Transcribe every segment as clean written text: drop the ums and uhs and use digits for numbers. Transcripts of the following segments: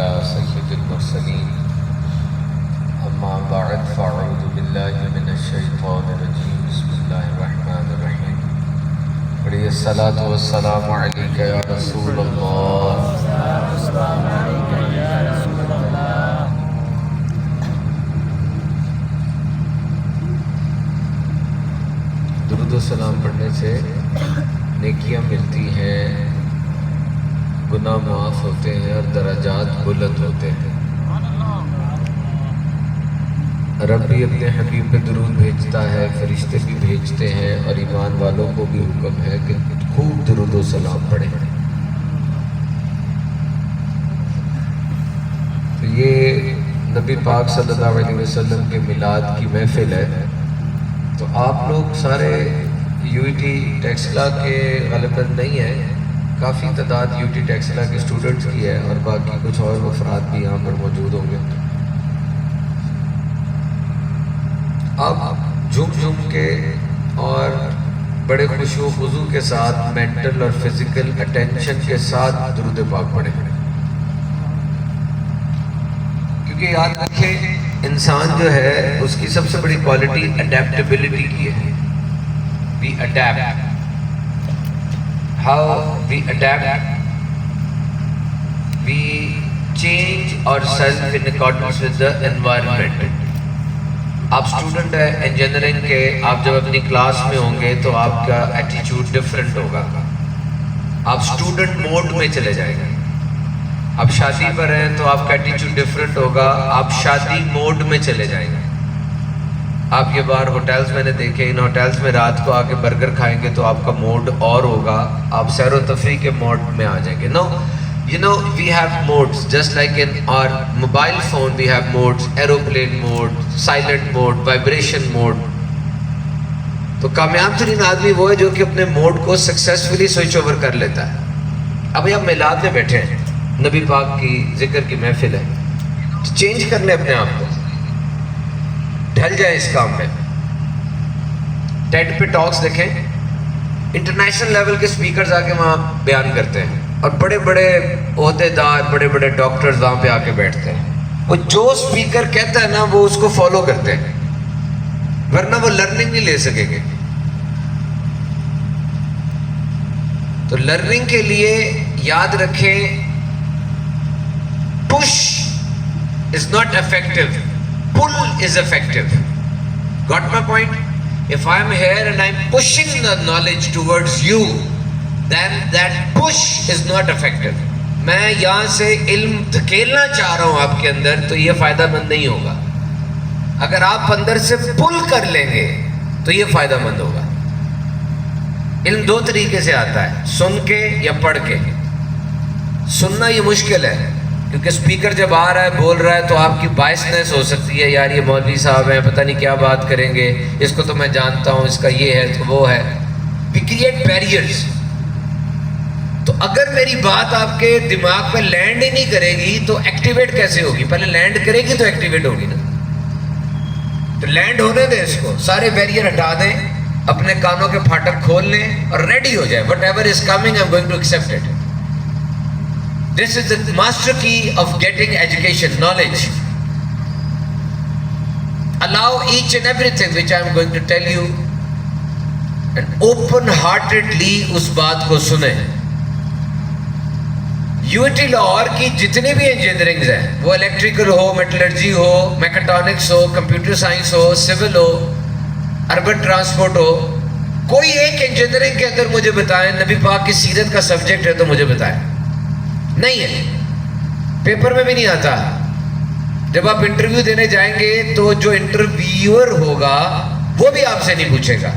على سيد المرسلين أما بعد فأعوذ بالله من الشيطان الرجيم بسم الله الرحمن الرحيم بڑی الصلاة والسلام عليك يا رسول الله درود و سلام پڑھنے سے نیکیاں ملتی ہیں، گناہ معاف ہوتے ہیں اور درجات بلند ہوتے ہیں۔ رب بھی اپنے حبیب پہ درود بھیجتا ہے، فرشتے بھی بھیجتے ہیں، اور ایمان والوں کو بھی حکم ہے کہ خوب درود و سلام پڑھیں۔ تو یہ نبی پاک صلی اللہ علیہ وسلم کے میلاد کی محفل ہے۔ تو آپ لوگ سارے یو ای ٹی ٹیکسلا کے غالباً نہیں ہیں، کافی تعداد یو ٹی ٹیکسلا کے اسٹوڈنٹس کی ہے، اور باقی کچھ اور افراد بھی یہاں پر موجود ہوں گے۔ اب جھوم جھوم کے اور بڑے خشوع و خضوع کے ساتھ مینٹل اور فزیکل اٹینشن کے ساتھ درود پاک پڑھیں، کیونکہ یاد رکھیں انسان جو ہے اس کی سب سے بڑی کوالٹی اڈیپٹیبلٹی کی ہے۔ We adapt. How we adapt? We change ourselves in accordance with the environment. آپ اسٹوڈنٹ ہیں انجینئرنگ کے، آپ جب اپنی کلاس میں ہوں گے تو آپ کا ایٹیچیوڈ ڈفرینٹ ہوگا، آپ اسٹوڈنٹ موڈ میں چلے جائیں گے۔ آپ شادی پر ہیں تو آپ کا ایٹیچیوڈ ڈفرینٹ ہوگا، آپ شادی موڈ میں چلے جائیں گے۔ آپ یہ بار ہوٹلز میں نے دیکھے، ان ہوٹلز میں رات کو آ کے برگر کھائیں گے تو آپ کا موڈ اور ہوگا، آپ سیر و تفریح کے موڈ میں آ جائیں گے۔ We have modes, just like in our mobile phone we have modes: aeroplane mode, silent mode, vibration mode. تو کامیاب ترین آدمی وہ ہے جو کہ اپنے موڈ کو سکسیسفلی سوئچ اوور کر لیتا ہے۔ اب یہ میلاد میں بیٹھے ہیں، نبی پاک کی ذکر کی محفل ہے، چینج کر لیں اپنے آپ کو، ڈھل جائیں اس کام میں۔ ٹیڈ پہ ٹاکس دیکھیں، انٹرنیشنل لیول کے سپیکرز آ کے وہاں بیان کرتے ہیں، اور بڑے بڑے عہدے دار، بڑے بڑے ڈاکٹرز وہاں پہ آ کے بیٹھتے ہیں۔ وہ جو سپیکر کہتا ہے نا وہ اس کو فالو کرتے ہیں، ورنہ وہ لرننگ نہیں لے سکیں گے۔ تو لرننگ کے لیے یاد رکھیں، push is not effective, pull is effective. Got my point? If I am here and I am pushing the knowledge towards you, then that push is not effective. میں یہاں سے علم دھکیلنا چاہ رہا ہوں آپ کے اندر تو یہ فائدہ مند نہیں ہوگا۔ اگر آپ اندر سے پل کر لیں گے تو یہ فائدہ مند ہوگا۔ علم دو طریقے سے آتا ہے، سن کے یا پڑھ کے۔ سننا یہ مشکل ہے، کیونکہ سپیکر جب آ رہا ہے بول رہا ہے تو آپ کی بائسنس ہو سکتی ہے، یار یہ مولوی صاحب ہیں پتہ نہیں کیا بات کریں گے، اس کو تو میں جانتا ہوں، اس کا یہ ہے تو وہ ہے۔ We create barriers۔ تو اگر میری بات آپ کے دماغ پہ لینڈ ہی نہیں کرے گی تو ایکٹیویٹ کیسے ہوگی؟ پہلے لینڈ کرے گی تو ایکٹیویٹ ہوگی نا۔ تو لینڈ ہونے دیں اس کو، سارے بیریئر ہٹا دیں، اپنے کانوں کے پھاٹک کھول لیں اور ریڈی ہو جائیں۔ Whatever is coming, I'm going to accept it. This is the master key of getting education, knowledge. Allow each and everything which I am going to tell you and open-heartedly اس بات کو سنیں۔ U T Lahore کی جتنی بھی انجینئرنگز ہیں، وہ electrical ہو، metallurgy ہو، میکٹرونکس ہو، computer science ہو، civil ہو، urban transport ہو، کوئی ایک انجینئرنگ کے اندر مجھے بتائیں نبی پاک کی سیرت کا سبجیکٹ ہے تو مجھے بتائیں۔ نہیں ہے، پیپر میں بھی نہیں آتا۔ جب آپ انٹرویو دینے جائیں گے تو جو انٹرویور ہوگا وہ بھی آپ سے نہیں پوچھے گا۔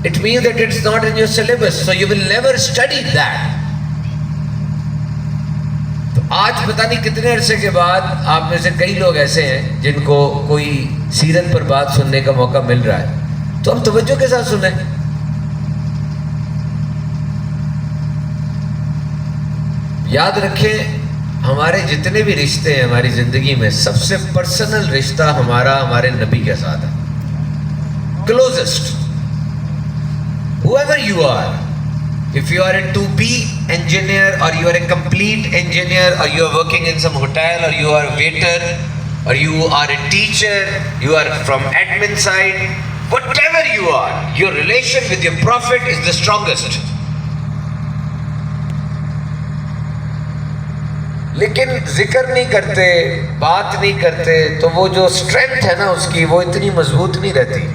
It means that it's not in your syllabus, so you will never study that. تو آج پتہ نہیں کتنے عرصے کے بعد آپ میں سے کئی لوگ ایسے ہیں جن کو کوئی سیرت پر بات سننے کا موقع مل رہا ہے، تو ہم توجہ کے ساتھ سنیں۔ یاد رکھیں، ہمارے جتنے بھی رشتے ہیں ہماری زندگی میں، سب سے پرسنل رشتہ ہمارا ہمارے نبی کے ساتھ ہے، closest. whoever you are, If you are a 2B engineer, or you are a complete engineer, or you are working in some hotel, or you are a waiter, or you are a teacher, you are from admin side, whatever you are, your relation with your Prophet is the strongest. لیکن ذکر نہیں کرتے, بات نہیں کرتے, تو وہ جو اسٹرینتھ ہے نا اس کی, وہ اتنی مضبوط نہیں رہتی.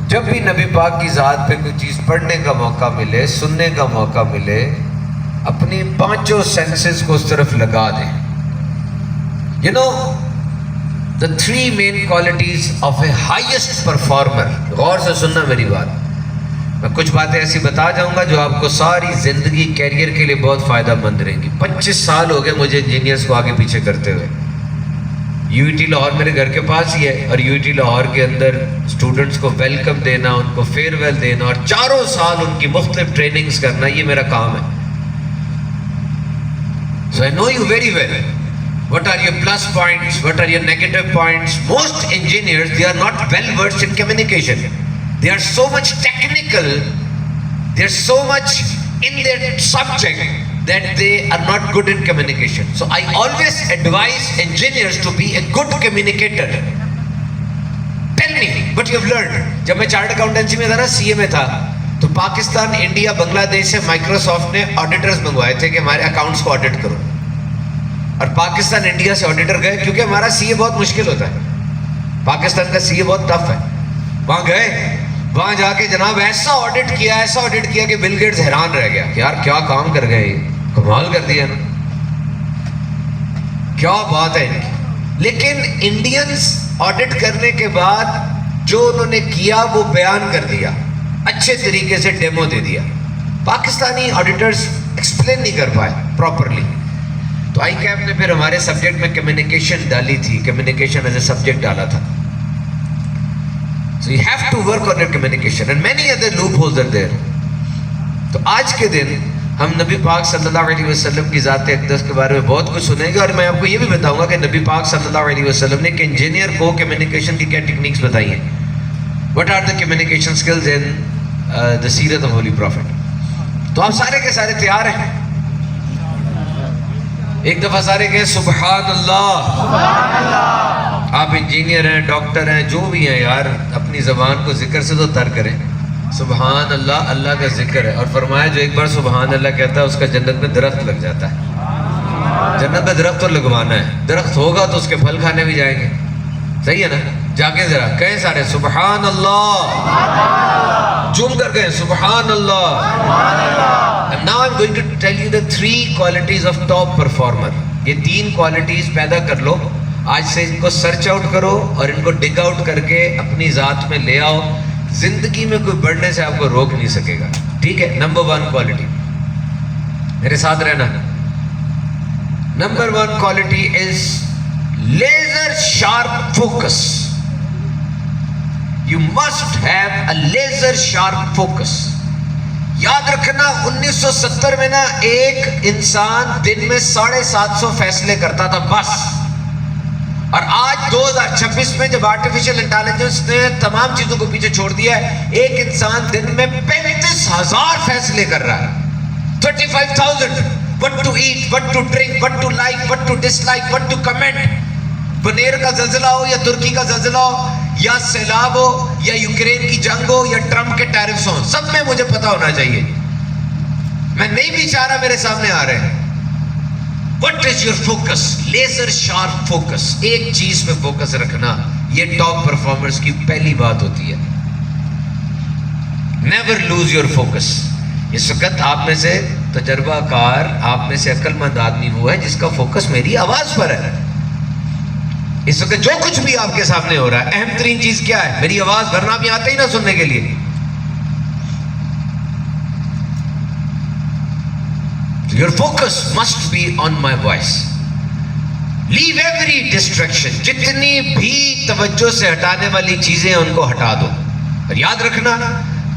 جب بھی نبی پاک کی ذات پہ کوئی چیز پڑھنے کا موقع ملے, سننے کا موقع ملے, اپنی پانچوں سینسز کو اس طرف لگا دیں. You know, the three main qualities of a highest performer. غور سے سننا میری بات. میں کچھ باتیں ایسی بتا جاؤں گا جو آپ کو ساری زندگی کیریئر کے لیے بہت فائدہ مند رہیں گی. 25 سال ہو گئے مجھے انجینئرس کو آگے پیچھے کرتے ہوئے. یو ای ٹی لاہور میرے گھر کے پاس ہی ہے, اور یو ای ٹی لاہور کے اندر اسٹوڈنٹس کو ویلکم دینا, ان کو فیئر ویل دینا, اور 4 سال ان کی مختلف ٹریننگز کرنا, یہ میرا کام ہے. So I know you very well. What are your plus points? What are your negative points? Most engineers, they are not well versed in communication. They are so much technical, they are so much in their subject that they are not good in communication. So I always advise engineers to be a good communicator. Tell me what you have learned. جب میں chartered accountancy میں تھا نا, سی اے میں تھا, تو Pakistan, India, بنگلہ دیش سے مائکروسافٹ نے آڈیٹرز منگوائے تھے کہ ہمارے اکاؤنٹس کو آڈٹ کرو. اور پاکستان انڈیا سے آڈیٹر گئے, کیونکہ ہمارا سی اے بہت مشکل ہوتا ہے, پاکستان کا سی اے بہت ٹف ہے. وہاں گئے, وہاں جا کے جناب ایسا آڈٹ کیا کہ بل گیٹس حیران رہ گیا کہ یار کیا کام کر گئے, کمال کر دیا نا, کیا بات ہے ان کی. لیکن انڈینز آڈٹ کرنے کے بعد جو انہوں نے کیا وہ بیان کر دیا, اچھے طریقے سے ڈیمو دے دیا. پاکستانی آڈیٹرز ایکسپلین نہیں کر پائے پراپرلی. تو آئی کیپ نے پھر ہمارے سبجیکٹ میں کمیونیکیشن ڈالی تھی, کمیونیکیشن ایز اے سبجیکٹ ڈالا تھا. So you have to work on your communication, and many other loopholes are there. تو آج کے دن ہم نبی پاک صلی اللہ علیہ وسلم کی ذات اقدس کے بارے میں بہت کچھ سنیں گے, اور میں آپ کو یہ بھی بتاؤں گا کہ نبی پاک صلی اللہ علیہ وسلم نے ایک انجینئر کو کمیونیکیشن کی کیا ٹیکنیکس بتائی ہیں. What are the communication skills in the سیرت of Holy Prophet. تو آپ سارے کے سارے تیار ہیں؟ ایک دفعہ سارے کہیں سبحان اللہ. آپ انجینئر ہیں, ڈاکٹر ہیں, جو بھی ہیں یار, اپنی زبان کو ذکر سے تو تر کریں. سبحان اللہ, اللہ کا ذکر ہے. اور فرمایا جو ایک بار سبحان اللہ کہتا ہے اس کا جنت میں درخت لگ جاتا ہے. جنت میں درخت تو لگوانا ہے, درخت ہوگا تو اس کے پھل کھانے بھی جائیں گے. صحیح ہے نا؟ جا کے ذرا کہیں سارے سبحان اللہ, جم کر کہیں سبحان اللہ. And now I'm going to tell you the 3 qualities of top performer. یہ 3 qualities پیدا کر لو, آج سے ان کو سرچ آؤٹ کرو اور ان کو ڈگ آؤٹ کر کے اپنی ذات میں لے آؤ. زندگی میں کوئی بڑھنے سے آپ کو روک نہیں سکے گا. ٹھیک ہے؟ نمبر 1 کوالٹی, میرے ساتھ رہنا. Number 1 quality is laser sharp focus. You must have a laser sharp focus. یاد رکھنا 1970 میں نا ایک انسان دن میں 750 فیصلے کرتا تھا بس. اور آج 2026 میں جب آرٹیفیشل انٹیلیجنس نے تمام چیزوں کو پیچھے چھوڑ دیا ہے, ایک انسان دن میں 35,000 فیصلے کر رہا ہے. 35,000. What to eat, what to drink, what to like, what to dislike, what to comment. Paneer کا زلزلہ ہو یا ترکی کا زلزلہ ہو یا سیلاب ہو یا یوکرین کی جنگ ہو یا ٹرمپ کے ٹیرفز ہوں, سب میں مجھے پتا ہونا چاہیے. میں نہیں بھی چاہ رہا, میرے سامنے آ رہے ہیں. What is your focus? Laser sharp focus. ایک چیز پہ فوکس رکھنا, یہ ٹاپ پرفارمرز کی پہلی بات ہوتی ہے. Never lose your focus. اس وقت آپ میں سے تجربہ کار, آپ میں سے عقل مند آدمی وہ ہے جس کا فوکس میری آواز پر ہے. اس وقت جو کچھ بھی آپ کے سامنے ہو رہا ہے, اہم ترین چیز کیا ہے؟ میری آواز. ورنہ بھی آتے ہی نہ سننے کے لیے. Your focus must be on my voice. Leave every distraction. جتنی بھی توجہ سے ہٹانے والی چیزیں ان کو ہٹا دو. اور یاد رکھنا,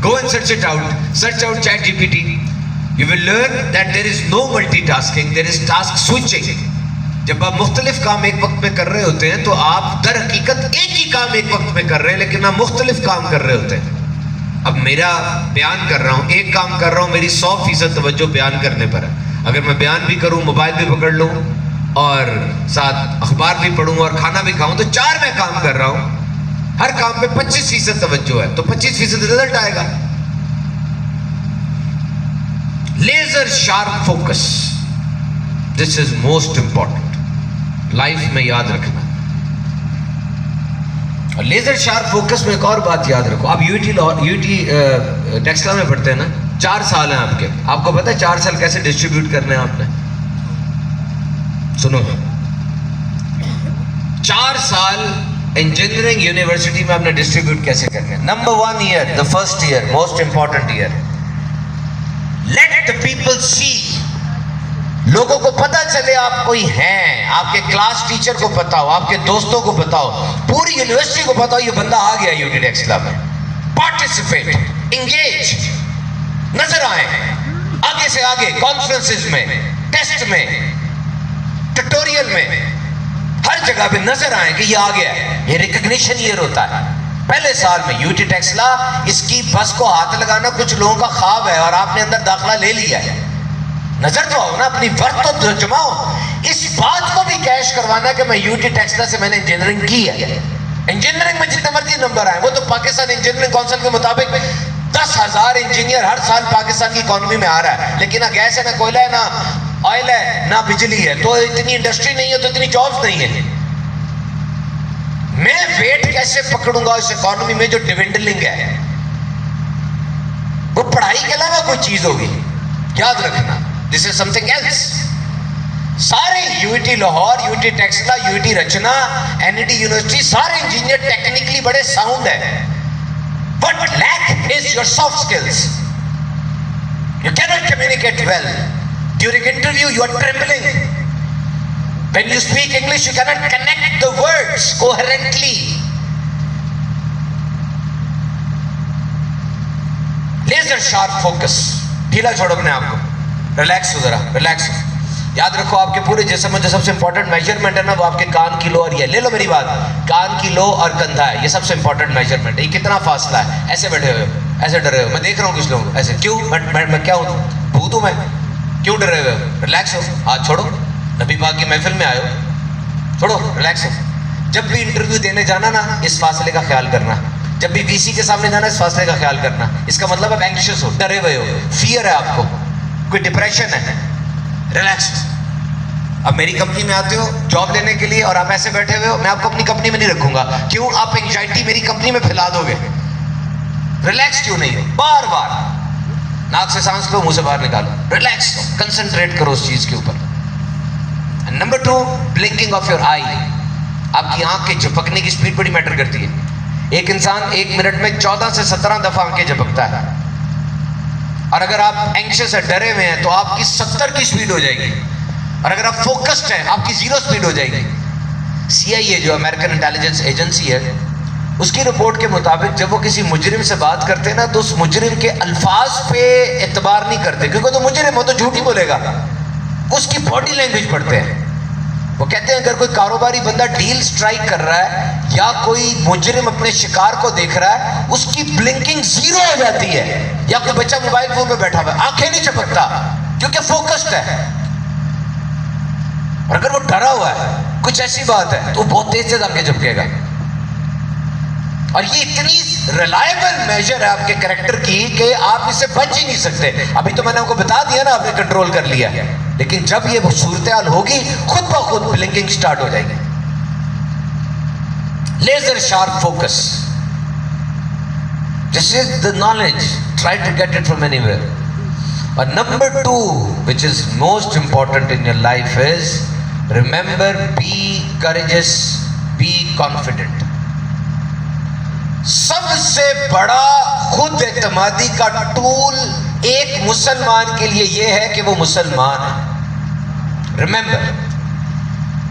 go and search it out. Search out ChatGPT. You will learn that there is no multitasking. There is task switching. جب آپ مختلف کام ایک وقت میں کر رہے ہوتے ہیں تو آپ در حقیقت ایک ہی کام ایک وقت میں کر رہے ہیں, لیکن آپ مختلف کام کر رہے ہوتے ہیں. اب میرا بیان کر رہا ہوں، ایک کام کر رہا ہوں، میری 100% توجہ بیان کرنے پر ہے. اگر میں بیان بھی کروں، موبائل بھی پکڑ لوں اور ساتھ اخبار بھی پڑھوں اور کھانا بھی کھاؤں، تو 4 میں کام کر رہا ہوں. ہر کام پہ 25% توجہ ہے، تو 25% رزلٹ آئے گا. Laser sharp focus, this is most important, life میں یاد رکھنا. اور لیزر شارپ فوکس میں ایک اور بات یاد رکھو. آپ یو ٹی ٹیکسلا میں پڑھتے ہیں نا، 4 سال ہیں آپ کے. آپ کو پتہ ہے 4 سال کیسے ڈسٹریبیوٹ کرنے ہیں آپ نے؟ سنو، 4 سال انجینئرنگ یونیورسٹی میں آپ نے ڈسٹریبیوٹ کیسے کرنے ہیں. Number 1 year, the first year, most important year, let the people see, لوگوں کو پتا چلے آپ کوئی ہیں، آپ کے کلاس ٹیچر کو پتا ہو، آپ کے دوستوں کو پتا ہو، پوری یونیورسٹی کو پتا ہو یہ بندہ آ گیا یو ٹی ٹیکسلا میں. پارٹیسپیٹ، انگیج، نظر آئیں آگے سے آگے، کانفرنسز میں، ٹیسٹ میں، ٹیوٹوریل میں، ہر جگہ پہ نظر آئیں کہ یہ آ گیا ہے. یہ ریکگنیشن ایئر ہوتا ہے. پہلے سال میں یو ٹی ٹیکسلا، اس کی بس کو ہاتھ لگانا کچھ لوگوں کا خواب ہے اور آپ نے اندر داخلہ لے لیا ہے. نظر تو آؤ نا، اپنی ورت تو جماؤ. اس بات کو بھی کیش کروانا کہ میں یو ٹی ٹیکسلا سے میں نے انجینئرنگ کی ہے. انجینئرنگ میں جتنے مرضی نمبر آئے، وہ تو پاکستان انجینئرنگ کونسل کے مطابق 10,000 انجینئر ہر سال پاکستان کی اکانومی میں آ رہا ہے، لیکن نہ گیس ہے، نہ کوئلہ ہے، نہ آئل ہے، نہ بجلی ہے. تو اتنی انڈسٹری نہیں ہے، تو اتنی جابز نہیں ہے. میں ویٹ کیسے پکڑوں گا اس اکانومی میں جو ڈیونڈلنگ ہے؟ وہ پڑھائی کے علاوہ کوئی چیز ہوگی. یاد رکھنا، دس از سم تھنگ ایلس. سارے U T Lahore, U T Taxila, U T رچنا، این ای ٹی یونیورسٹی، سارے انجینئر ٹیکنیکلی بڑے ساؤنڈ ہیں. What lack is your soft skills. You cannot communicate well. During interview, you are trembling. When you speak English, you cannot connect the words coherently. Laser sharp focus. ڈھیلا چھوڑو اپنے آپ کو، relax ہو، ذرا relax ہو. یاد رکھو، آپ کے پورے جسم میں جو سب سے امپورٹنٹ میجرمنٹ ہے نا، وہ آپ کے کان کی لو اور یہ. لے لو میری بات، کان کی لو اور کندھا ہے، یہ سب سے امپورٹنٹ میجرمنٹ ہے. یہ کتنا فاصلہ ہے؟ ایسے بیٹھے ہوئے ہو، ایسے ڈرے ہوئے. میں دیکھ رہا ہوں کچھ لوگ ایسے. کیوں؟ میں کیا ہوں؟ بھوت ہوں میں؟ کیوں ڈرے ہوئے ہو؟ ریلیکس ہو، ہاتھ چھوڑو. نبی پاک کی محفل میں آئے ہو، چھوڑو، ریلیکس ہو. جب بھی انٹرویو دینے جانا نا، اس فاصلے کا خیال کرنا. جب بھی وی سی کے سامنے جانا، اس فاصلے کا خیال کرنا. اس کا مطلب آپ اینکشس ہو، ڈرے ہوئے ہو، فیئر ہے آپ کو، کوئی ڈپریشن ہے. ریلیکس. اب میری کمپنی میں آتے ہو جاب لینے کے لیے اور آپ ایسے بیٹھے ہوئے ہو، میں آپ کو اپنی کمپنی میں نہیں رکھوں گا. کیوں؟ آپ انگزائٹی میری کمپنی میں پھیلا دو گے. ریلیکس کیوں نہیں ہو؟ بار بار ناک سے سانس لو، منہ سے باہر نکالو. ریلیکس ہو، کنسنٹریٹ کرو اس چیز کے اوپر. نمبر 2، بلنکنگ آف یور آئی. آپ کی آنکھ کے جھپکنے کی سپیڈ بڑی میٹر کرتی ہے. ایک انسان 1 منٹ میں 14 سے 17 دفعہ آنکھیں جھپکتا ہے. اور اگر آپ اینکشس ہے، ڈرے ہوئے ہیں، تو آپ کی 70 کی سپیڈ ہو جائے گی. اور اگر آپ فوکسڈ ہیں، آپ کی 0 سپیڈ ہو جائے گی. CIA جو امریکن انٹیلیجنس ایجنسی ہے، اس کی رپورٹ کے مطابق جب وہ کسی مجرم سے بات کرتے ہیں نا، تو اس مجرم کے الفاظ پہ اعتبار نہیں کرتے، کیونکہ تو مجرم ہو تو جھوٹ ہی بولے گا. اس کی باڈی لینگویج پڑھتے ہیں. وہ کہتے ہیں اگر کوئی کاروباری بندہ ڈیل سٹرائک کر رہا ہے یا کوئی مجرم اپنے شکار کو دیکھ رہا ہے، اس کی بلنکنگ 0 ہو جاتی ہے. یا کوئی بچہ موبائل فون پہ بیٹھا ہوا ہے، آنکھیں نہیں چپکتا کیونکہ فوکسڈ ہے. اور اگر وہ ڈرا ہوا ہے، کچھ ایسی بات ہے، تو وہ بہت تیز سے آنکھیں جھپکے گا. اور یہ اتنی ریلائبل میجر ہے آپ کے کریکٹر کی کہ آپ اس سے بچ ہی نہیں سکتے. ابھی تو میں نے آپ کو بتا دیا نا، آپ نے کنٹرول کر لیا، لیکن جب یہ صورتحال ہوگی، خود بخود بلنکنگ سٹارٹ ہو جائے گی. Laser sharp focus, this is the knowledge, try to get it from anywhere. اور number 2 which is most important in your life is remember, be courageous, be confident. سب سے بڑا خود اعتمادی کا ٹول ایک مسلمان کے لیے یہ ہے کہ وہ مسلمان ہے. ریممبر،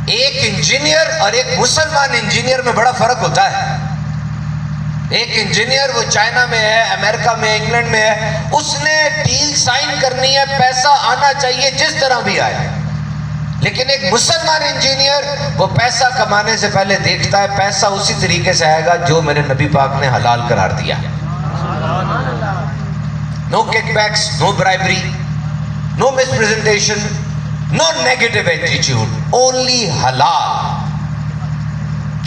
ایک انجینئر اور ایک مسلمان انجینئر میں بڑا فرق ہوتا ہے. ایک انجینئر وہ چائنا میں ہے، امریکہ میں، انگلینڈ میں ہے، اس نے ڈیل سائن کرنی ہے، پیسہ آنا چاہیے جس طرح بھی آئے. لیکن ایک مسلمان انجینئر وہ پیسہ کمانے سے پہلے دیکھتا ہے پیسہ اسی طریقے سے آئے گا جو میرے نبی پاک نے حلال قرار دیا. no kickbacks, no bribery, no mispresentation, no negative attitude, only halal.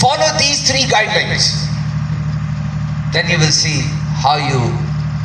Follow these 3 guidelines, then you will see how you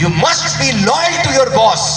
You must be loyal to your boss.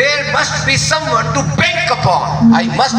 There must be someone to bank upon. I must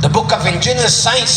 The book of ingenious science.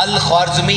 Al-Khwarizmi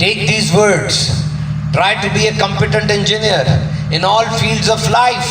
Take these words. Try to be a competent engineer in all fields of life.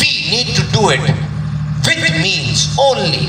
we need to do it with means only.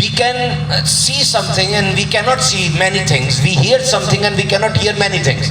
We can see something and we cannot see many things. We hear something and we cannot hear many things.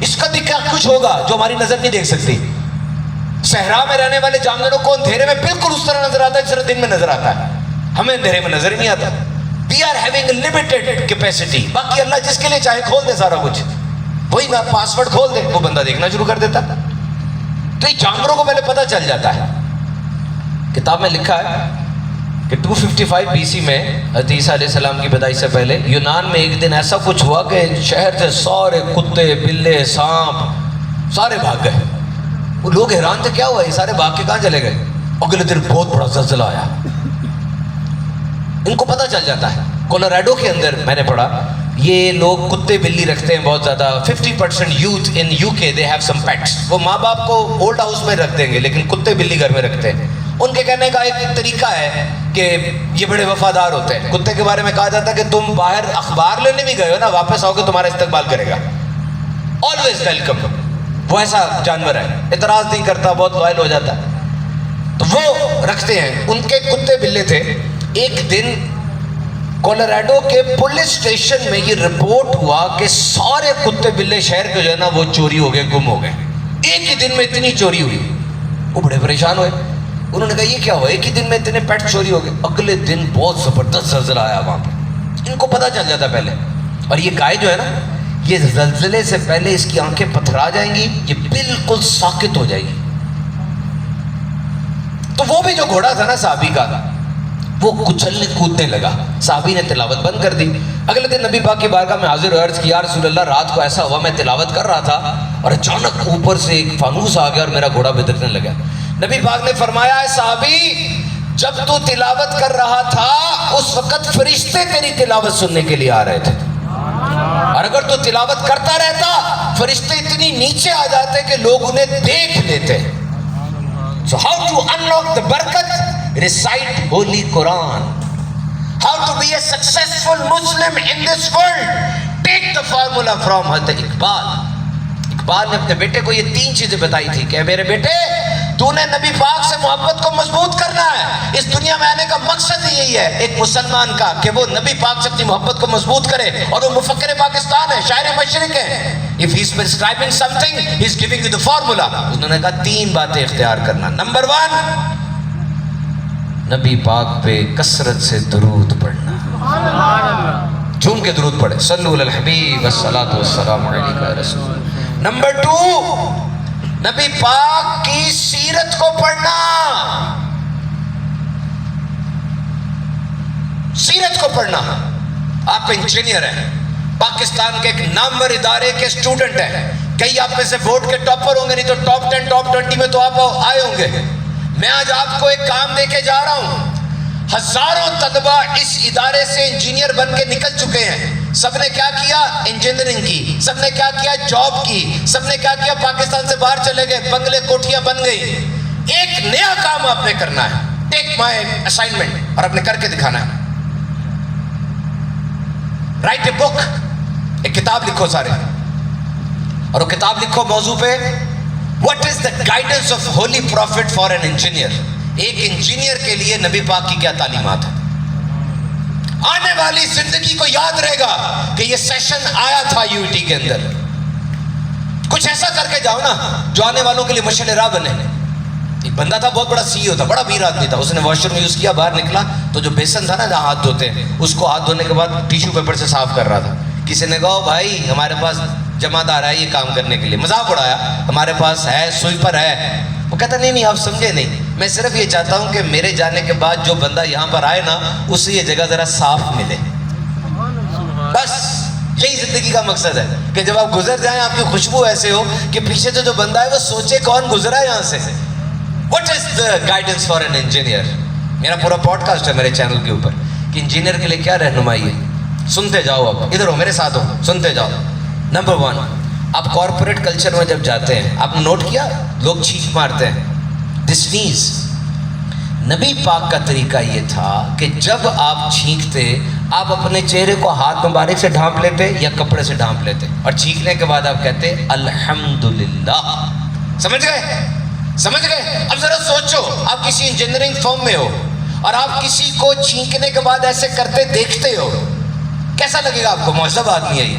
اس کا بھی کیا کچھ ہوگا جو ہماری نظر نہیں دیکھ سکتی. صحرا میں رہنے والے جانوروں کو اندھیرے میں بالکل اس طرح نظر آتا ہے جس طرح دن میں نظر آتا ہے. ہمیں اندھیرے میں نظر ہی نہیں آتا. We are having a limited capacity. باقی اللہ جس کے لیے چاہے کھول دے سارا کچھ. وہی نا پاسورڈ کھول دے وہ بندہ دیکھنا شروع کر دیتا. تو یہ جانوروں کو پہلے پتہ چل جاتا ہے. کتاب میں لکھا ہے کہ 255 BC میں حضرت عیسیٰ علیہ السلام کی پیدائش سے پہلے یونان میں ایک دن ایسا کچھ ہوا کہ شہر سے سارے کتے بلے سانپ سارے بھاگ گئے. وہ لوگ حیران تھے کیا ہوا یہ سارے بھاگ کے کہاں چلے گئے. اگلے دن بہت بڑا زلزلہ آیا. ان کو پتہ چل جاتا ہے. کولوراڈو کے اندر میں نے پڑھا یہ لوگ کتے بلی رکھتے ہیں بہت زیادہ. 50% youth in UK they have some pets. وہ ماں باپ کو اولڈ ہاؤس میں رکھ دیں گے لیکن کتے بلی گھر میں رکھتے ہیں. ان کے کہنے کا ایک طریقہ ہے کہ یہ بڑے وفادار ہوتے ہیں. کتے کے بارے میں کہا جاتا ہے کہ تم باہر اخبار لینے بھی گئے ہو نا واپس آؤ گے تمہارا استقبال کرے گا. Always welcome. وہ ایسا جانور ہے اعتراض نہیں کرتا بہت لائل ہو جاتا ہے. تو وہ رکھتے ہیں. ان کے کتے بلے تھے. ایک دن کولوراڈو کے پولیس اسٹیشن میں یہ رپورٹ ہوا کہ سارے کتے بلے شہر کے جو ہے نا وہ چوری ہو گئے گم ہو گئے. ایک ہی دن میں اتنی چوری ہوئی. وہ بڑے پریشان ہوئے. انہوں نے کہا یہ کیا ہوا ایک ہی دن میں اتنے پیٹ چوری ہو گئے. اگلے دن بہت زبردست زلزلہ آیا وہاں پہ. ان کو پتہ چل جاتا پہلے. اور یہ گائے جو ہے نا یہ زلزلے سے پہلے اس کی آنکھیں پتھرا جائیں گی یہ بالکل ساکت ہو جائے گی. تو وہ بھی جو گھوڑا تھا نا صحابی کا وہ کچلنے کودنے لگا. صحابی نے تلاوت بند کر دی. اگلے دن نبی پاک کی بارگاہ میں حاضر عرض کیا رسول اللہ رات کو ایسا ہوا میں تلاوت کر رہا تھا اور اچانک اوپر سے ایک فانوس آ گیا اور میرا گھوڑا بدرنے لگا. نبی پاک نے فرمایا اے صحابی جب تو تلاوت کر رہا تھا اس وقت فرشتے تیری تلاوت سننے کے لیے آ رہے تھے اور اگر تو تلاوت کرتا رہتا فرشتے اتنی نیچے آ جاتے کہ لوگ انہیں دیکھ لیتے. So how to unlock the barakat? Recite Holy Quran. How to be a successful Muslim in this world? Take the formula from Hazrat Iqbal. Iqbal نے اپنے بیٹے کو یہ 3 چیزیں بتائی تھی کہ میرے بیٹے تو نے نبی پاک سے محبت کو مضبوط کرنا ہے. اس دنیا میں آنے کا مقصد ہی یہی ہے ایک مسلمان کا کہ وہ نبی پاک سے اپنی محبت کو مضبوط کرے. اور وہ مفکر پاکستان ہے شاعر مشرق ہے. If he is prescribing something, he is giving you the formula. انہوں نے کہا 3 باتیں اختیار کرنا. نمبر 1 نبی پاک پہ کثرت سے درود پڑھنا. جھوم کے درود پڑھے صلو علی الحبیب والصلاۃ والسلام علیک یا رسول. نمبر 2 نبی پاک کی سیرت کو پڑھنا. سیرت کو پڑھنا. آپ انجینئر ہیں پاکستان کے ایک نامور ادارے کے اسٹوڈنٹ ہیں. کئی آپ میں سے بورڈ کے ٹاپر ہوں گے نہیں تو ٹاپ 10 ٹاپ 20 میں تو آپ آئے ہوں گے. میں آج آپ کو ایک کام دے کے جا رہا ہوں. ہزاروں طلبہ اس ادارے سے انجینئر بن کے نکل چکے ہیں. سب نے کیا کیا انجینئرنگ کی. سب نے کیا کیا جاب کی. سب نے کیا کیا پاکستان سے باہر چلے گئے بنگلے کوٹھیاں بن گئی. ایک نیا کام آپ نے کرنا ہے. ٹیک مائی اسائنمنٹ اور آپ نے کر کے دکھانا ہے. رائٹ اے بک. ایک کتاب لکھو سارے اور وہ کتاب لکھو موضوع پہ what is the guidance of holy prophet for an engineer. ایک انجینئر کے لیے نبی پاک کی کیا تعلیمات ہیں. آنے والی زندگی کو یاد رہے گا کہ یہ سیشن آیا تھا UET کے اندر. کچھ ایسا کر کے جاؤ نا جو آنے والوں کے لیے مشعل راہ بنے. ایک بندہ تھا بہت بڑا CEO تھا بڑا امیر آدمی تھا. اس نے واش روم یوز کیا باہر نکلا تو جو بیسن تھا نا جہاں ہاتھ دھوتے ہیں اس کو ہاتھ دھونے کے بعد ٹیشو پیپر سے صاف کر رہا تھا. کسی نے کہا بھائی ہمارے پاس جمع دار ہے یہ کام کرنے کے لیے. مذاق اڑایا ہمارے پاس ہے سویپر ہے. وہ کہتا نہیں آپ سمجھے نہیں. میں صرف یہ چاہتا ہوں کہ میرے جانے کے بعد جو بندہ یہاں پر آئے نا اسے یہ جگہ ذرا صاف ملے. بس یہی زندگی کا مقصد ہے کہ جب آپ گزر جائیں آپ کی خوشبو ایسے ہو کہ پیچھے سے جو بندہ ہے وہ سوچے کون گزرا ہے یہاں سے. What is the guidance for an engineer. میرا پورا پوڈ کاسٹ ہے میرے چینل کے اوپر کہ انجینئر کے لیے کیا رہنمائی ہے. سنتے جاؤ. اب ادھر ہو میرے ساتھ ہو سنتے جاؤ. نمبر 1 آپ کارپوریٹ کلچر میں جب جاتے ہیں آپ نے نوٹ کیا لوگ چھینک مارتے ہیں. دس نیز نبی پاک کا طریقہ یہ تھا کہ جب آپ چھینکتے آپ اپنے چہرے کو ہاتھ مبارک سے ڈھانپ لیتے یا کپڑے سے ڈھانپ لیتے اور چھینکنے کے بعد آپ کہتے الحمدللہ. سمجھ گئے. اب ذرا سوچو آپ کسی انجینئرنگ فرم میں ہو اور آپ کسی کو چھینکنے کے بعد ایسے کرتے دیکھتے ہو کیسا لگے گا آپ کو. مہذب آدمی ہے یہ.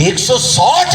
160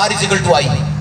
R = I।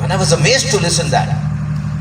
And I was amazed to listen that.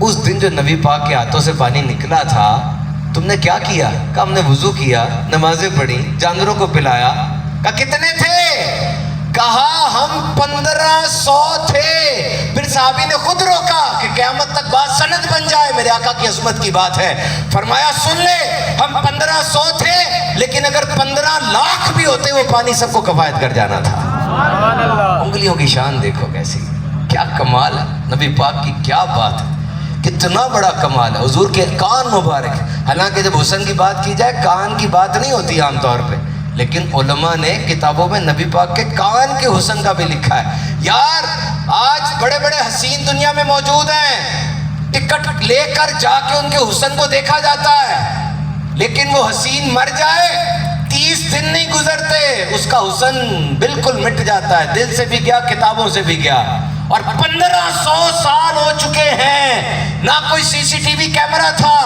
اس دن جو نبی پاک کے ہاتھوں سے پانی نکلا تھا تم نے کیا کیا؟ کہا ہم نے وضو کیا، نمازیں پڑھی، جانوروں کو پلایا۔ کہا کتنے تھے؟ کہا ہم 1500 تھے۔ پھر صحابی نے خود روکا کہ قیامت تک بات سند بن جائے، میرے آقا کی عظمت کی بات ہے۔ فرمایا سن لے، ہم 1500 تھے، لیکن اگر 15 لاکھ بھی ہوتے وہ پانی سب کو کفایت کر جانا تھا۔ انگلیوں کی شان دیکھو کیسی، کیا کمال ہے نبی پاک کی، کیا بات ہے، کتنا بڑا کمال ہے۔ حضور کے کان مبارک، حالانکہ جب حسن کی بات کی جائے کان کی بات نہیں ہوتی عام طور پہ، لیکن علماء نے کتابوں میں نبی پاک کے کان کے حسن کا بھی لکھا ہے۔ یار آج بڑے بڑے حسین دنیا میں موجود ہیں، ٹکٹ لے کر جا کے ان کے حسن کو دیکھا جاتا ہے، لیکن وہ حسین مر جائے 30 دن نہیں گزرتے اس کا حسن بالکل مٹ جاتا ہے، دل سے بھی گیا، کتابوں سے بھی گیا۔ اور 1500 سال ہو چکے ہیں، نہ کوئی سی سی ٹی وی کیمرہ تھا،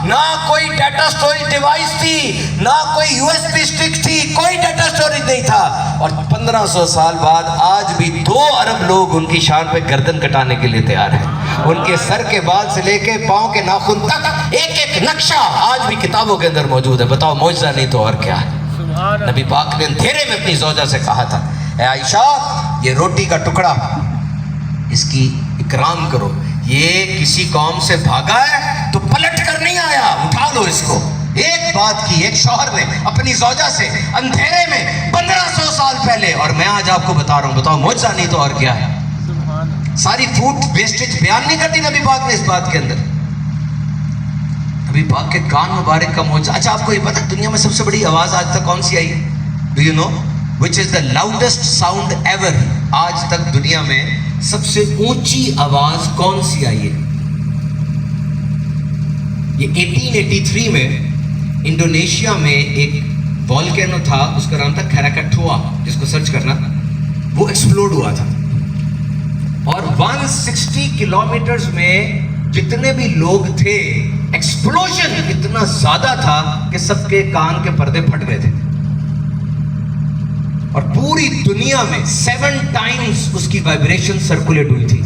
نہ کوئی ڈیٹا سٹوریج ڈیوائس تھی، نہ کوئی یو ایس بی سٹک تھی، کوئی ڈیٹا سٹوریج نہیں تھا، اور 1500 سال بعد آج بھی 2 ارب لوگ ان کی شان پہ گردن کٹانے کے لیے تیار ہیں۔ ان کے سر کے بال سے لے کے پاؤں کے ناخن تک ایک ایک نقشہ آج بھی کتابوں کے اندر موجود ہے۔ بتاؤ معجزہ نہیں تو اور کیا ہے؟ نبی پاک نے اندھیرے میں اپنی زوجہ سے کہا تھا، اے عائشہ یہ روٹی کا ٹکڑا اس کی اکرام کرو، یہ کسی قوم سے بھاگا ہے تو پلٹ کر نہیں آیا، اٹھا لو اس کو۔ ایک بات کی ایک شوہر نے اپنی زوجہ سے اندھیرے میں 1500 سال پہلے، اور میں آج آپ کو بتا رہا ہوں، بتاؤ معجزہ نہیں تو اور کیا ہے؟ ساری فوڈ ویسٹیج بیان نہیں کرتی نبی پاک نے اس بات کے اندر، نبی پاک کے کان مبارک کا معجزہ۔ اچھا آپ کو یہ پتہ دنیا میں سب سے بڑی آواز آج تک کون سی آئی ہے؟ Do you know which is the loudest sound ever? آج تک دنیا میں سب سے اونچی آواز کون سی آئی ہے؟ یہ 1883 میں انڈونیشیا میں ایک والکینو تھا، اس کا نام تھا کھراکٹھوا، جس کو سرچ کرنا، وہ ایکسپلوڈ ہوا تھا، اور 160 کلومیٹرز میں جتنے بھی لوگ تھے ایکسپلوژن اتنا زیادہ تھا کہ سب کے کان کے پردے پھٹ گئے تھے، اور پوری دنیا میں 7 ٹائمز اس کی وائبریشن سرکولیٹ ہوئی تھی،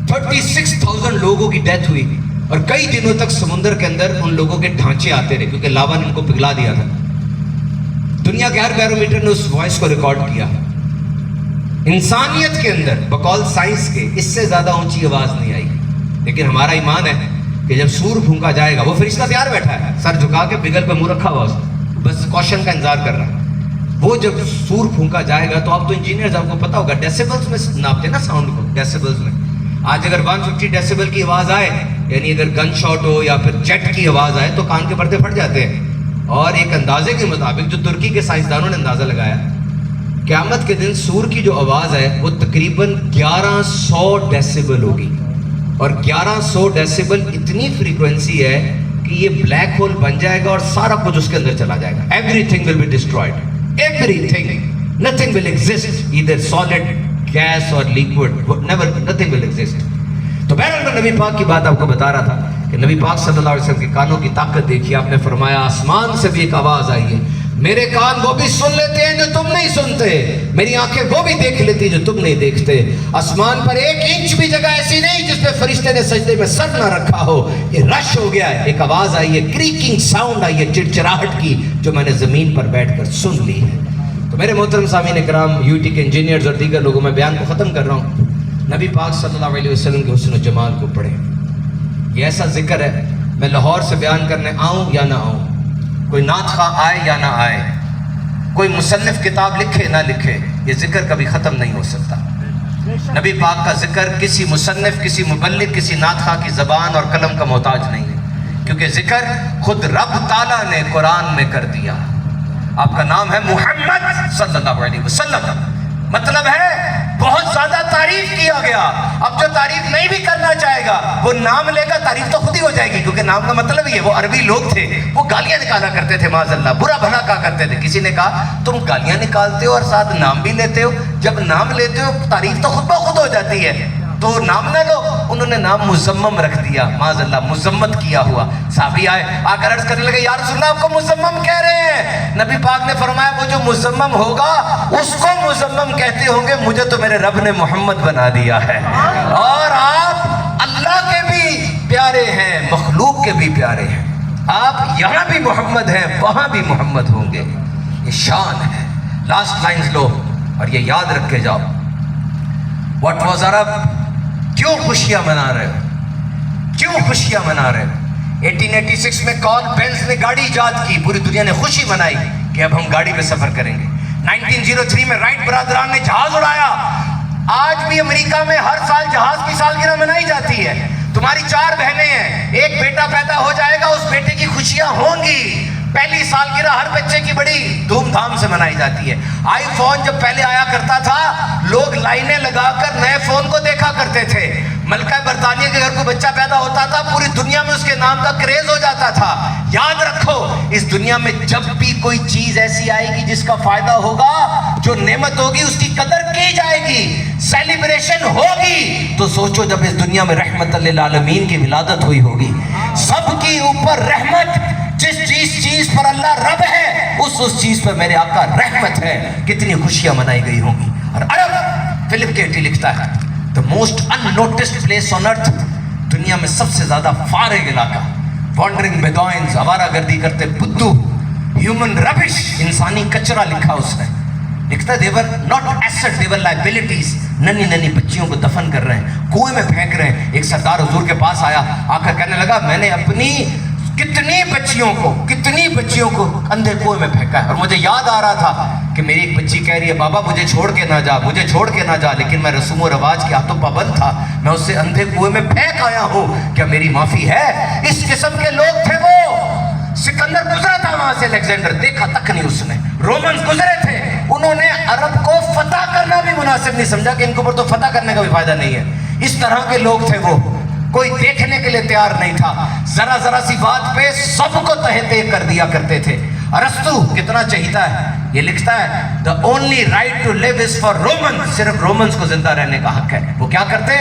36,000 لوگوں کی ڈیتھ ہوئی، اور کئی دنوں تک سمندر کے اندر ان لوگوں کے ڈھانچے آتے رہے کیونکہ لاوا نے ان کو پگھلا دیا تھا۔ دنیا کے ہر بیرومیٹر نے اس وائس کو ریکارڈ کیا۔ انسانیت کے اندر بقول سائنس کے اس سے زیادہ اونچی آواز نہیں آئی، لیکن ہمارا ایمان ہے کہ جب سور پھونکا جائے گا، وہ فرشتہ تیار بیٹھا ہے، سر جھکا کے بگل پہ منہ رکھا ہوا اس نے، بس کوشچن کا انتظار کر رہا ہے، وہ جب سور پھونکا جائے گا تو آپ تو انجینئرز، آپ کو پتا ہوگا ڈیسیبلز میں ناپتے نا ساؤنڈ کو، ڈیسیبلز میں۔ آج اگر 150 ڈیسیبل کی آواز آئے، یعنی اگر گن شاٹ ہو یا پھر جیٹ کی آواز آئے تو کان کے پردے پھٹ جاتے ہیں، اور ایک اندازے کے مطابق جو ترکی کے سائنسدانوں نے اندازہ لگایا، قیامت کے دن سور کی جو آواز ہے وہ تقریباً 1100 ڈیسیبل ہوگی، اور 1100 ڈیسیبل اتنی فریکوینسی ہے کہ یہ بلیک ہول بن جائے گا اور سارا کچھ اس کے اندر چلا جائے گا۔ Everything will be destroyed, everything, nothing will exist, either solid, gas or liquid, never, nothing will exist۔ تو بہرحال میں نبی پاک کی بات آپ کو بتا رہا تھا کہ نبی پاک صلی اللہ علیہ وسلم کے کانوں کی طاقت دیکھیے، آپ نے فرمایا آسمان سے بھی ایک آواز آئی ہے، میرے کان وہ بھی سن لیتے ہیں جو تم نہیں سنتے، میری آنکھیں وہ بھی دیکھ لیتی جو تم نہیں دیکھتے، آسمان پر 1 انچ بھی جگہ ایسی نہیں جس پہ فرشتے نے سجدے میں سر نہ رکھا ہو، یہ رش ہو گیا ہے، ایک آواز آئی ہے، کریکنگ ساؤنڈ آئی ہے چڑچڑاہٹ کی، جو میں نے زمین پر بیٹھ کر سن لی ہے۔ تو میرے محترم سامعین کرام، یو ٹی کے انجینئرز اور دیگر لوگوں، میں بیان کو ختم کر رہا ہوں، نبی پاک صلی اللہ علیہ وسلم کے حسن و جمال کو پڑھیں۔ یہ ایسا ذکر ہے، میں لاہور سے بیان کرنے آؤں یا نہ آؤں، کوئی نعت خواں آئے یا نہ آئے، کوئی مصنف کتاب لکھے نہ لکھے، یہ ذکر کبھی ختم نہیں ہو سکتا۔ نبی پاک کا ذکر کسی مصنف، کسی مبلغ، کسی نعت خواں کی زبان اور قلم کا محتاج نہیں ہے، کیونکہ ذکر خود رب تعالیٰ نے قرآن میں کر دیا۔ آپ کا نام ہے محمد صلی اللہ علیہ وسلم، مطلب ہے بہت زیادہ تعریف کیا گیا، اب جو تعریف نہیں بھی کرنا چاہے گا وہ نام لے گا، تعریف تو خود ہی ہو جائے گی، کیونکہ نام کا مطلب ہی ہے۔ وہ عربی لوگ تھے، وہ گالیاں نکالا کرتے تھے، معاذ اللہ، برا بھلا کہا کرتے تھے۔ کسی نے کہا تم گالیاں نکالتے ہو اور ساتھ نام بھی لیتے ہو، جب نام لیتے ہو تعریف تو خود بخود ہو جاتی ہے، تو نام نہ لو۔ انہوں نے نام مزمم رکھ دیا، معاذ اللہ، مزمت کیا ہوا۔ صحابی آئے، آ کر عرض کرنے لگے، یا رسول اللہ آپ کو مزمم کہہ رہے ہیں؟ نبی پاک نے فرمایا وہ جو مزمم ہوگا اس کو مزمم کہتے ہوں گے، مجھے تو میرے رب نے محمد بنا دیا ہے، اور آپ اللہ کے بھی پیارے ہیں, آپ یہاں بھی محمد ہیں, وہاں بھی محمد ہوں گے. یہ شان ہے. لاسٹ لائنز لو اور یہ یاد رکھ کے جاؤ. واٹ واز عرب, کیوں خوشیاں منا رہے ہو, کیوں خوشیاں منا رہے ہو؟ 1886 میں کارل بینز نے گاڑی ایجاد کی, پوری دنیا نے خوشی منائی کہ اب ہم گاڑی پہ سفر کریں گے. 1903 میں رائٹ برادران نے جہاز اڑایا. آج بھی امریکہ میں ہر سال جہاز کی سالگرہ منائی جاتی ہے. تمہاری 4 بہنیں ہیں, ایک بیٹا پیدا ہو جائے گا, اس بیٹے کی خوشیاں ہوں گی. پہلی سالگرہ ہر بچے کی بڑی دھوم دھام سے منائی جاتی ہے. آئی فون جب پہلے آیا کرتا تھا, لوگ لائنیں لگا کر نئے فون کو دیکھا کرتے تھے. ملکہ برطانیہ کے گھر کوئی بچہ پیدا ہوتا تھا, پوری دنیا میں اس کے نام کا کریز ہو جاتا تھا. یاد رکھو, اس دنیا میں جب بھی کوئی چیز ایسی آئے گی جس کا فائدہ ہوگا, جو نعمت ہوگی, اس کی قدر کی جائے گی, سیلیبریشن ہوگی. تو سوچو جب اس دنیا میں رحمت للعالمین کی ولادت ہوئی ہوگی, سب کی اوپر رحمت, جس چیز پر اللہ رب ہے, اس چیز پر میرے آقا رحمت ہے, کتنی خوشیاں منائی گئی ہوں گی. اور عرب, فلپ کیٹی لکھتا ہے, the most unnoticed place on earth, دنیا میں سب سے زیادہ فارغ علاقہ, wandering bedouins, آوارہ گردی کرتے بدھو, human rubbish, انسانی کچرا لکھا اس نے. لکھتا ہے they were not assets, they were liabilities. ننی بچیوں کو دفن کر رہے ہیں, کنویں میں پھینک رہے ہیں. ایک سردار حضور کے پاس آیا, آ کر کہنے لگا میں نے اپنی کتنی بچیوں کو اندھے کنویں میں پھینکا ہے, اور مجھے یاد آ رہا تھا کہ میری ایک بچی کہہ رہی ہے بابا مجھے چھوڑ کے نہ جا, لیکن میں رسوم و رواج کے ہاتھوں پابند تھا, میں اسے اندھے کنویں میں پھینک آیا ہوں, کیا میری معافی ہے؟ اس قسم کے لوگ تھے وہ. سکندر گزرا تھا وہاں سے, الیگزینڈر دیکھا تک نہیں اس نے. رومنز گزرے تھے, انہوں نے عرب کو فتح کرنا بھی مناسب نہیں سمجھا کہ ان کے اوپر تو فتح کرنے کا بھی فائدہ نہیں ہے. اس طرح کے لوگ تھے وہ, کوئی دیکھنے کے لیے تیار نہیں تھا. ذرا سی بات پہ سب کو تہتے کر دیا کرتے تھے. ارسطو کتنا چہیتا ہے, یہ لکھتا ہے the only right to live is for Romans, صرف رومنز کو زندہ رہنے کا حق ہے. وہ کیا کرتے,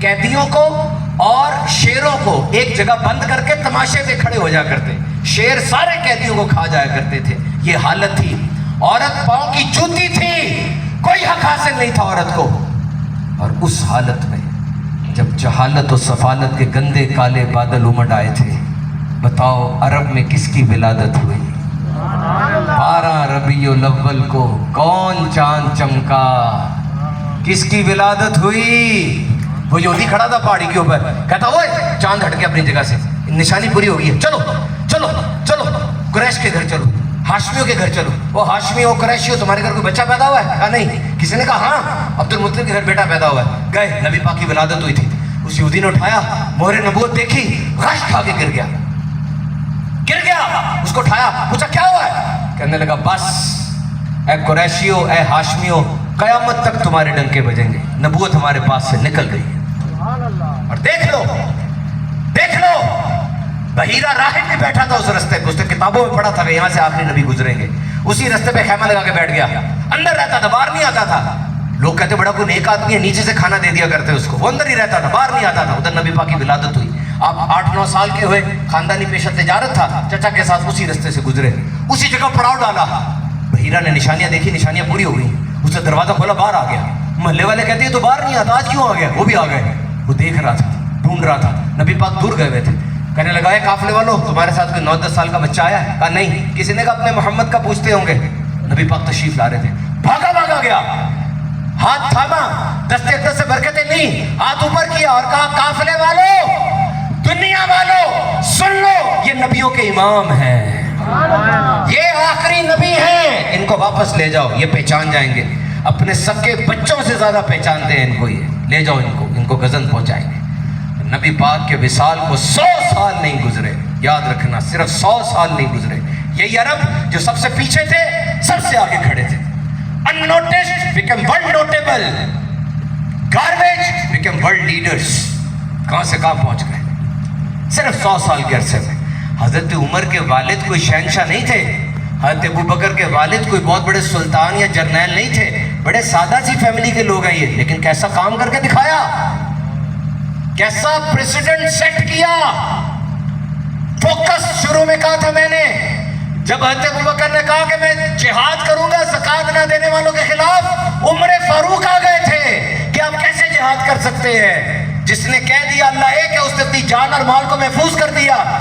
قیدیوں کو اور شیروں کو ایک جگہ بند کر کے تماشے سے کھڑے ہو جا کرتے, شیر سارے قیدیوں کو کھا جایا کرتے تھے. یہ حالت تھی. عورت پاؤں کی جوتی تھی, کوئی حق حاصل نہیں تھا عورت کو. اور اس حالت میں جب جہالت و سفالت کے گندے کالے بادل امڈ آئے تھے, بتاؤ عرب میں کس کی ولادت ہوئی؟ 12 ربیع الاول کو کون چاند چمکا, کس کی ولادت ہوئی؟ وہ یہودی کھڑا تھا پہاڑی کے اوپر, کہتا اوئے چاند ہٹ کے اپنی جگہ سے, نشانی پوری ہو گئی ہے, چلو قریش کے گھر چلو, ہاشمیوں کے گھر چلو. وہ ہاشمی ہو قریشی ہو, تمہارے گھر کوئی بچہ پیدا ہوا ہے؟ کہا نہیں. کسی نے کہا ہاں عبد المطلب کے گھر بیٹا پیدا ہوا ہے. گئے, نبی پاک کی ولادت ہوئی تھی. اس یہودی نے اٹھایا, مہر نبوت دیکھی, غش کھا کے گر گیا. اس کو اٹھایا, پوچھا کیا ہوا ہے؟ کہنے لگا بس اے قریشیو, اے ہاشمیو, قیامت تک تمہارے ڈنکے بجیں گے, نبوت ہمارے پاس سے نکل گئی ہے. اور دیکھ لو بحیرہ راہب بھی بیٹھا تھا اس رستے پہ, اس نے کتابوں میں پڑھا تھا کہ یہاں سے آخری نبی گزریں گے. اسی رستے پہ خیمہ لگا کے بیٹھ گیا, اندر رہتا تھا, باہر نہیں آتا تھا. لوگ کہتے بڑا کوئی نیک آدمی ہے, نیچے سے کھانا دے دیا کرتے اس کو. وہ اندر ہی رہتا تھا, باہر نہیں آتا تھا. ادھر نبی پاک کی ولادت ہوئی. آپ 8-9 سال کے ہوئے, خاندانی پیشہ تجارت تھا, چچا کے ساتھ اسی رستے سے گزرے, اسی جگہ پڑاؤ ڈالا. بحیرہ نے نشانیاں دیکھی, نشانیاں پوری ہو گئی. اس نے دروازہ کھولا, باہر آ گیا. محلے والے کہتے ہیں تو باہر نہیں آتا, آج کیوں آ گیا؟ وہ بھی آ گئے. وہ دیکھ رہا تھا, ڈھونڈ رہا تھا. نبی پاک دور گئے ہوئے تھے. کہنے لگا, قافلے والوں تمہارے ساتھ کوئی 9-10 سال کا بچہ آیا ہے؟ کہا نہیں. کسی نے کہا اپنے محمد کا پوچھتے ہوں گے. نبی پاک تشریف لا رہے تھے, بھاگا گیا, ہاتھ تھاما, دستے اقدس سے برکتیں نہیں, ہاتھ اوپر کیا اور کہا قافلے والوں, دنیا والوں سن لو, یہ نبیوں کے امام ہیں, یہ آخری نبی ہیں, ان کو واپس لے جاؤ, یہ پہچان جائیں گے. اپنے سکے بچوں سے زیادہ پہچانتے ہیں ان کو, یہ لے جاؤ ان کو غزن پہنچائیں گے. نبی پاک کے وصال کو 100 سال نہیں گزرے, یاد رکھنا, صرف 100 سال نہیں گزرے. یہی عرب جو سب سے پیچھے تھے, سب سے آگے کھڑے تھے. unnoticed became world notable, garbage became world leaders. کہاں سے کہاں پہنچ گئے صرف 100 سال کے عرصے میں. حضرت عمر کے والد کوئی شہنشاہ نہیں تھے, حضرت ابوبکر کے والد کوئی بہت بڑے سلطان یا جرنیل نہیں تھے, بڑے سادہ سی فیملی کے لوگ ہیں یہ, لیکن کیسا کام کر کے دکھایا, کیسا پریسیڈنٹ سیٹ کیا. فوکس شروع میں کہا تھا میں نے, جب حضرت ابوبکر نے کہا کہ میں جہاد کروں گا زکوٰۃ نہ دینے والوں کے خلاف, عمر فاروق آ گئے تھے کہ آپ کیسے جہاد کر سکتے ہیں. جس نے کہہ دیا اللہ ایک ہے, اس نے اپنی جان اور مال کو محفوظ کر دیا,